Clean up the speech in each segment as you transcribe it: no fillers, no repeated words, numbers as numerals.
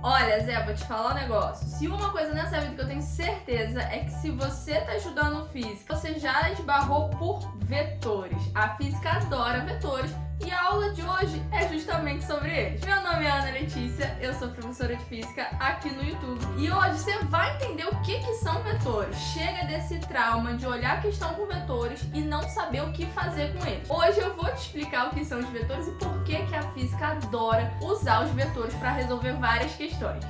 Olha, Zé, vou te falar um negócio. Se uma coisa nessa vida que eu tenho certeza é que se você tá estudando física, você já esbarrou por vetores. A física adora vetores e a aula de hoje é justamente sobre eles. Meu nome é Ana Letícia, eu sou professora de física aqui no YouTube. E hoje você vai entender o que são vetores. Chega desse trauma de olhar a questão com vetores e não saber o que fazer com eles. Hoje eu vou te explicar o que são os vetores e por que a física adora usar os vetores para resolver várias questões.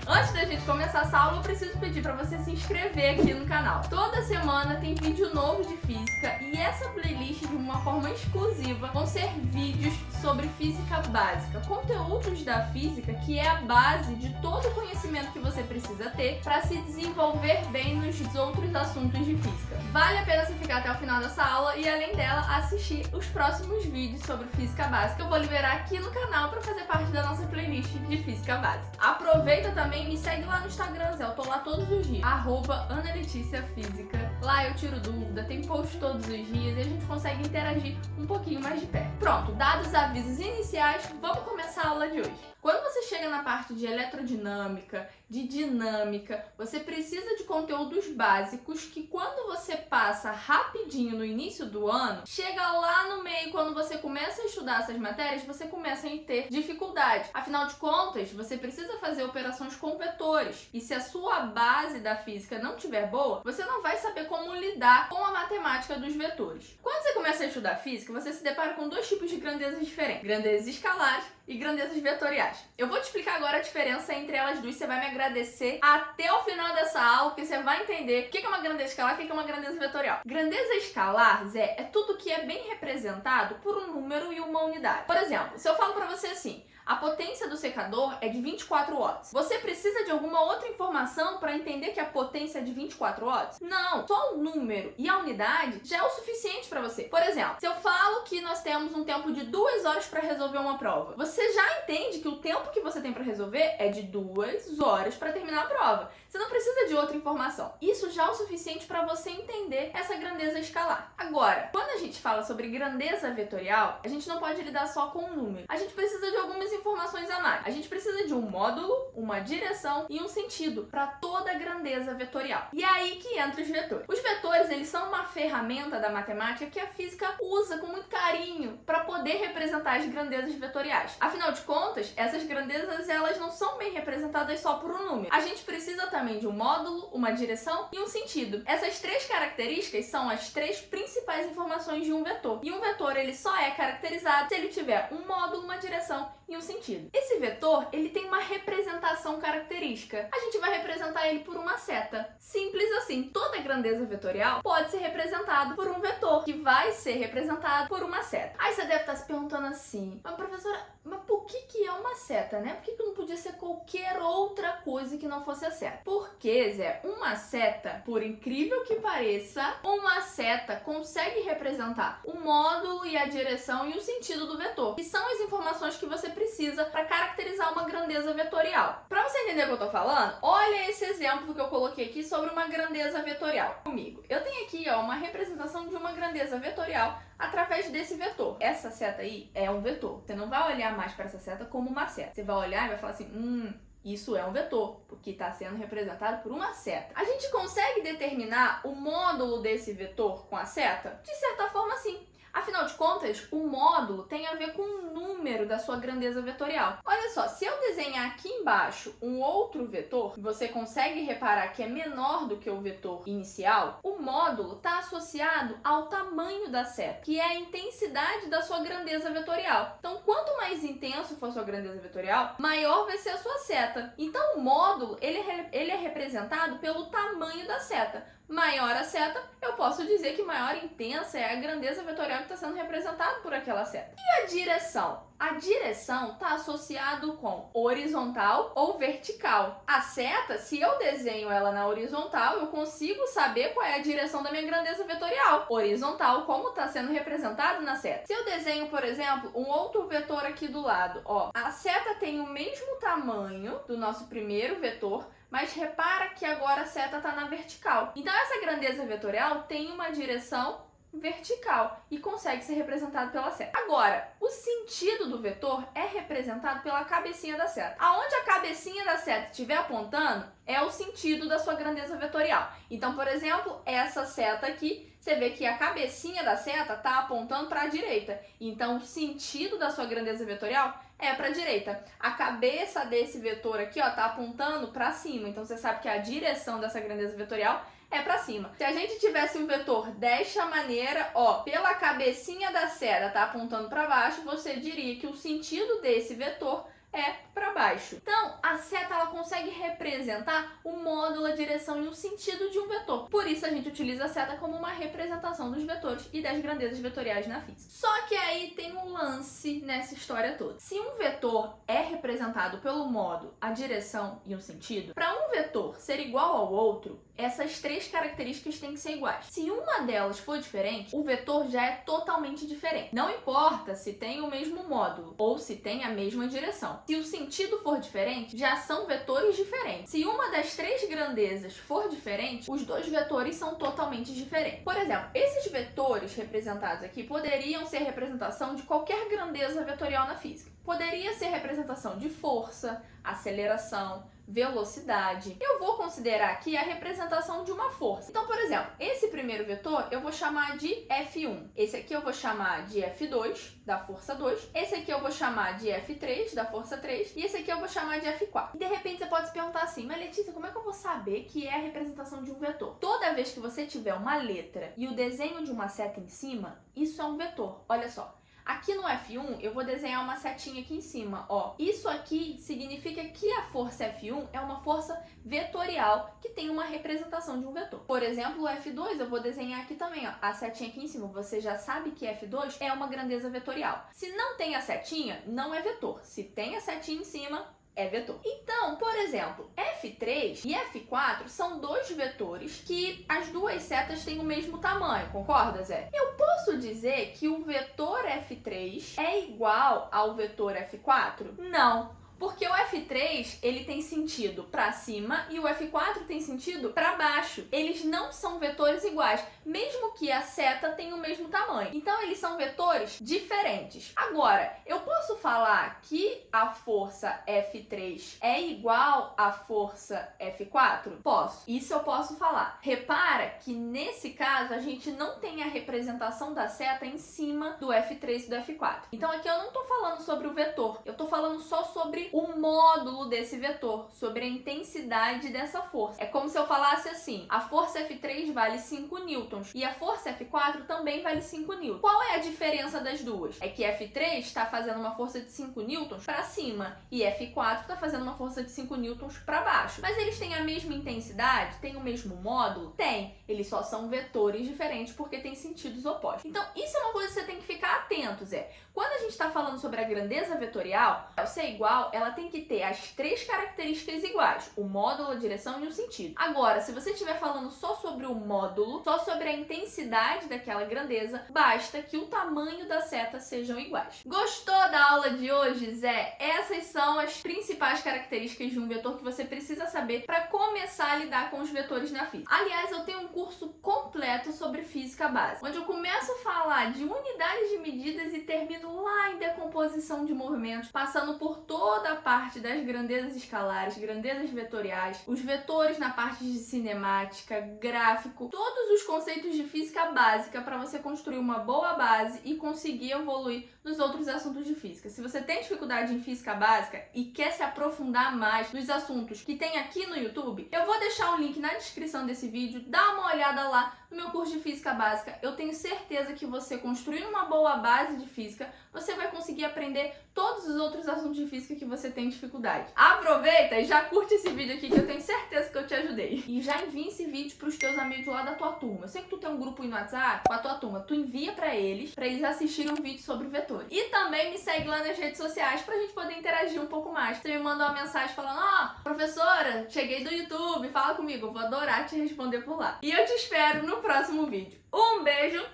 Antes da gente começar essa aula, eu preciso pedir para você se inscrever aqui no canal. Toda semana tem vídeo novo de física e essa playlist, de uma forma exclusiva, vão ser vídeos sobre física básica, conteúdos da física que é a base de todo o conhecimento que você precisa ter para se desenvolver bem nos outros assuntos de física. Vale a pena você ficar até o final dessa aula e, além dela, assistir os próximos vídeos sobre física básica que eu vou liberar aqui no canal para fazer parte da nossa playlist de física básica. Aproveita também, me segue lá no Instagram, Zé, eu tô lá todos os dias, @AnaLeticiaFísica. Lá eu tiro dúvida, tem post todos os dias e a gente consegue interagir um pouquinho mais de perto. Pronto, dados os avisos iniciais, vamos começar a aula de hoje. Quando você chega na parte de eletrodinâmica, de dinâmica, você precisa de conteúdos básicos que, quando você passa rapidinho no início do ano, chega lá no meio, quando você começa a estudar essas matérias, você começa a ter dificuldade. Afinal de contas, você precisa fazer operações com vetores. E se a sua base da física não estiver boa, você não vai saber como lidar com a matemática dos vetores. Quando você começa a estudar física, você se depara com dois tipos de grandezas diferentes: grandezas escalares e grandezas vetoriais. Eu vou te explicar agora a diferença entre elas duas. Você vai me agradecer até o final dessa aula, porque você vai entender o que é uma grandeza escalar e o que é uma grandeza vetorial. Grandeza escalar, Zé, é tudo que é bem representado por um número e uma unidade. Por exemplo, se eu falo pra você assim: a potência do secador é de 24 watts. Você precisa de alguma outra informação para entender que a potência é de 24 watts? Não, só o número e a unidade já é o suficiente para você. Por exemplo, se eu falo que nós temos um tempo de 2 horas para resolver uma prova, você já entende que o tempo que você tem para resolver é de 2 horas para terminar a prova. Você não precisa de outra informação. Isso já é o suficiente para você entender essa grandeza escalar. Agora, quando a gente fala sobre grandeza vetorial, a gente não pode lidar só com um número. A gente precisa de algumas informações a mais. A gente precisa de um módulo, uma direção e um sentido para toda a grandeza vetorial. E é aí que entra os vetores. Os vetores, eles são uma ferramenta da matemática que a física usa com muito carinho para poder representar as grandezas vetoriais. Afinal de contas, essas grandezas, elas não são bem representadas só por um número. A gente precisa também de um módulo, uma direção e um sentido. Essas três características são as três principais informações de um vetor. E um vetor, ele só é caracterizado se ele tiver um módulo, uma direção e um sentido. Esse vetor, ele tem uma representação característica. A gente vai representar ele por uma seta. Simples assim. Toda grandeza vetorial pode ser representada por um vetor, que vai ser representado por uma seta. Aí você deve estar se perguntando assim: mas professora, mas por que é uma seta, né? Por que não podia ser qualquer outra coisa que não fosse a seta? Porque, Zé, uma seta, por incrível que pareça, uma seta consegue representar o módulo e a direção e o sentido do vetor, que são as informações que você precisa para caracterizar uma grandeza vetorial. Para você entender o que eu tô falando, olha esse exemplo que eu coloquei aqui sobre uma grandeza vetorial comigo. Eu tenho aqui, ó, uma representação de uma grandeza vetorial através desse vetor. Essa seta aí é um vetor. Você não vai olhar mais para essa seta como uma seta. Você vai olhar e vai falar assim: isso é um vetor, porque está sendo representado por uma seta. A gente consegue determinar o módulo desse vetor com a seta? De certa forma, sim. Afinal de contas, o módulo tem a ver com o número da sua grandeza vetorial. Olha só, se eu desenhar aqui embaixo um outro vetor, você consegue reparar que é menor do que o vetor inicial, o módulo está associado ao tamanho da seta, que é a intensidade da sua grandeza vetorial. Então, quanto mais intenso for a sua grandeza vetorial, maior vai ser a sua seta. Então, o módulo, ele é representado pelo tamanho da seta. Maior a seta, eu posso dizer que maior e intensa é a grandeza vetorial que está sendo representada por aquela seta. E a direção? A direção está associado com horizontal ou vertical. A seta, se eu desenho ela na horizontal, eu consigo saber qual é a direção da minha grandeza vetorial. Horizontal, como está sendo representado na seta. Se eu desenho, por exemplo, um outro vetor aqui do lado, ó, a seta tem o mesmo tamanho do nosso primeiro vetor, mas repara que agora a seta está na vertical. Então essa grandeza vetorial tem uma direção vertical e consegue ser representado pela seta. Agora, o sentido do vetor é representado pela cabecinha da seta. Aonde a cabecinha da seta estiver apontando é o sentido da sua grandeza vetorial. Então, por exemplo, essa seta aqui, você vê que a cabecinha da seta está apontando para a direita. Então, o sentido da sua grandeza vetorial é para a direita. A cabeça desse vetor aqui está apontando para cima. Então, você sabe que a direção dessa grandeza vetorial é para cima. Se a gente tivesse um vetor desta maneira, pela cabecinha da seta tá apontando para baixo, você diria que o sentido desse vetor é para baixo. Então, a seta ela consegue representar o módulo, a direção e o sentido de um vetor. Por isso, a gente utiliza a seta como uma representação dos vetores e das grandezas vetoriais na física. Só que aí tem um lance nessa história toda. Se um vetor é representado pelo módulo, a direção e o sentido, para um vetor ser igual ao outro, essas três características têm que ser iguais. Se uma delas for diferente, o vetor já é totalmente diferente. Não importa se tem o mesmo módulo ou se tem a mesma direção. Se o sentido for diferente, já são vetores diferentes. Se uma das três grandezas for diferente, os dois vetores são totalmente diferentes. Por exemplo, esses vetores representados aqui poderiam ser representação de qualquer grandeza vetorial na física. Poderia ser representação de força, aceleração, velocidade. Eu vou considerar aqui a representação de uma força. Então, por exemplo, esse primeiro vetor eu vou chamar de F1. Esse aqui eu vou chamar de F2, da força 2. Esse aqui eu vou chamar de F3, da força 3. E esse aqui eu vou chamar de F4. E de repente você pode se perguntar assim, mas Letícia, como é que eu vou saber que é a representação de um vetor? Toda vez que você tiver uma letra e o desenho de uma seta em cima, isso é um vetor. Olha só. Aqui no F1, eu vou desenhar uma setinha aqui em cima, Isso aqui significa que a força F1 é uma força vetorial que tem uma representação de um vetor. Por exemplo, o F2, eu vou desenhar aqui também, a setinha aqui em cima. Você já sabe que F2 é uma grandeza vetorial. Se não tem a setinha, não é vetor. Se tem a setinha em cima, é vetor. Então, por exemplo, F3 e F4 são dois vetores que as duas setas têm o mesmo tamanho, concorda, Zé? Eu posso dizer que o vetor F3 é igual ao vetor F4? Não. Porque o F3, ele tem sentido para cima e o F4 tem sentido para baixo. Eles não são vetores iguais, mesmo que a seta tenha o mesmo tamanho. Então, eles são vetores diferentes. Agora, eu posso falar que a força F3 é igual à força F4? Posso. Isso eu posso falar. Repara que, nesse caso, a gente não tem a representação da seta em cima do F3 e do F4. Então, aqui eu não estou falando sobre o vetor. Eu estou falando só sobre o módulo desse vetor, sobre a intensidade dessa força. É como se eu falasse assim, a força F3 vale 5 newtons e a força F4 também vale 5 newtons. Qual é a diferença das duas? É que F3 está fazendo uma força de 5 newtons para cima e F4 está fazendo uma força de 5 newtons para baixo. Mas eles têm a mesma intensidade? Têm o mesmo módulo? Tem. Eles só são vetores diferentes porque têm sentidos opostos. Então, isso é uma coisa que você tem que ficar atento, Zé. Quando a gente está falando sobre a grandeza vetorial, ao ser igual, ela tem que ter as três características iguais, o módulo, a direção e o sentido. Agora, se você estiver falando só sobre o módulo, só sobre a intensidade daquela grandeza, basta que o tamanho da seta sejam iguais. Gostou da aula de hoje, Zé? Essas são as principais características de um vetor que você precisa saber para começar a lidar com os vetores na física. Aliás, eu tenho um curso completo sobre física básica, onde eu começo a falar de unidades de medidas e termino lá em decomposição de movimentos, passando por toda a parte das grandezas escalares, grandezas vetoriais, os vetores na parte de cinemática, gráfico, todos os conceitos de física básica para você construir uma boa base e conseguir evoluir nos outros assuntos de física. Se você tem dificuldade em física básica e quer se aprofundar mais nos assuntos que tem aqui no YouTube, eu vou deixar um link na descrição desse vídeo, dá uma olhada lá no meu curso de física básica. Eu tenho certeza que você construindo uma boa base de física, você vai conseguir aprender todos os outros assuntos de física que você tem dificuldade. Aproveita e já curte esse vídeo aqui que eu tenho certeza que eu te ajudei. E já envia esse vídeo pros teus amigos lá da tua turma. Eu sei que tu tem um grupo aí no WhatsApp com a tua turma. Tu envia pra eles assistirem um vídeo sobre vetores. E também me segue lá nas redes sociais pra gente poder interagir um pouco mais. Você me manda uma mensagem falando, professora, cheguei do YouTube, fala comigo. Eu vou adorar te responder por lá. E eu te espero no próximo vídeo. Um beijo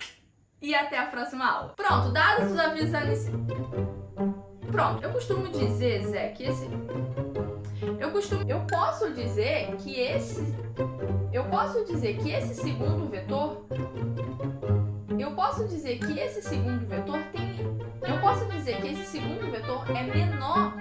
e até a próxima aula. Pronto, dados os avisos iniciais. Pronto, eu costumo dizer, Zé, que esse... Eu posso dizer que esse segundo vetor eu posso dizer que esse segundo vetor é menor